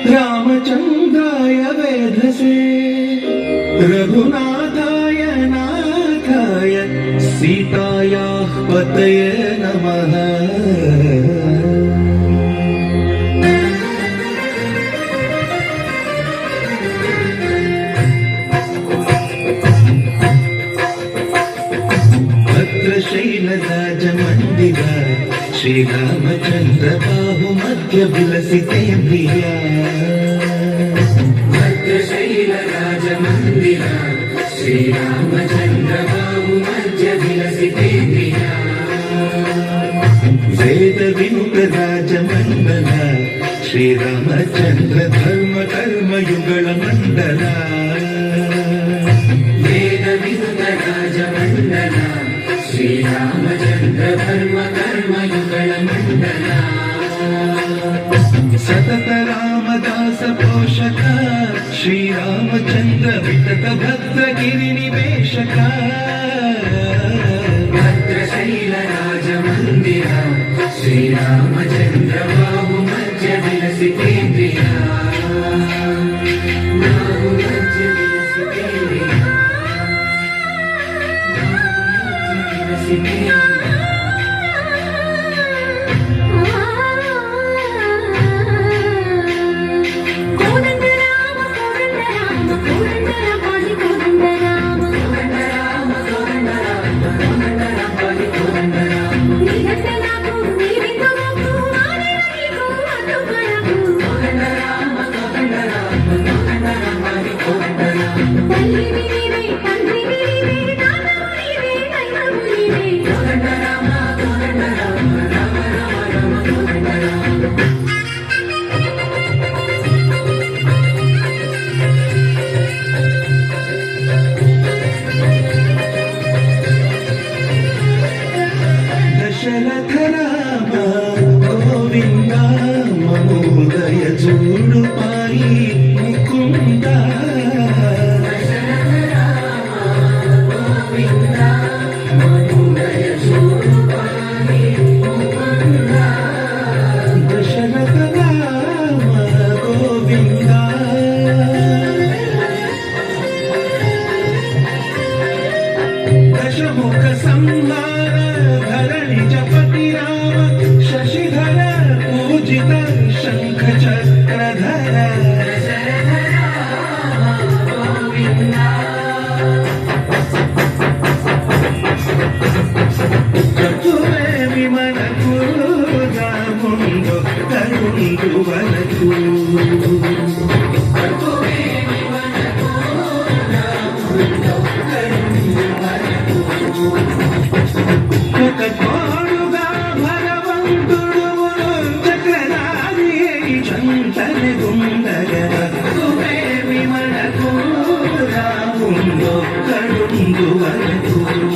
रामचन्द्राय वेधसे रघुनाथाय नाथाय सीतायाः पतये नमः। भद्रशैलराजमन्दिर श्रीरामचन्द्र बाहुमध्य विलसितेन्द्रिया। भद्रशैलराजमन्दिर श्रीरामचन्द्र बाहुमध्य विलसितेन्द्रिया। वेदविनुतराजमण्डल श्रीरामचन्द्र धर्म कर्मयुगल मण्डल। वेदविनुतराजमण्डल श्रीरामचन्द्र धर्म कर्मयुगल मण्डल। सतत रामदास पोषक श्रीरामचन्द्र वितत भद्रगिरिनिवेशक। भद्रशैलराजमन्दिर श्रीरामचन्द्र बाहुमध्य विलसितेन्द्रिया। बाहुमध्य विलसितेन्द्रिया। दशरथ राम गोविंद ममोदय जोडु पाई मुकुंद। दशरथ राम गोविंद ममोदय जोडु पाई मुकुंद। दशरथ राम गोविंद दशमुख संहार धरणि जपति राम शशिधर पूजित शंख चक्रधर। दशरथ राम गोविंद कटुवे विमन कुरुगा मुंडो करुंडु वनकु। कटुवे विमन कुरुगा मुंडो करुंडु वनकु। कोडुगा भगवंतुडु चक्रधारी चंतन गुंडगन। कटुवे विमन कुरुगा मुंडो करुंडु वनकु।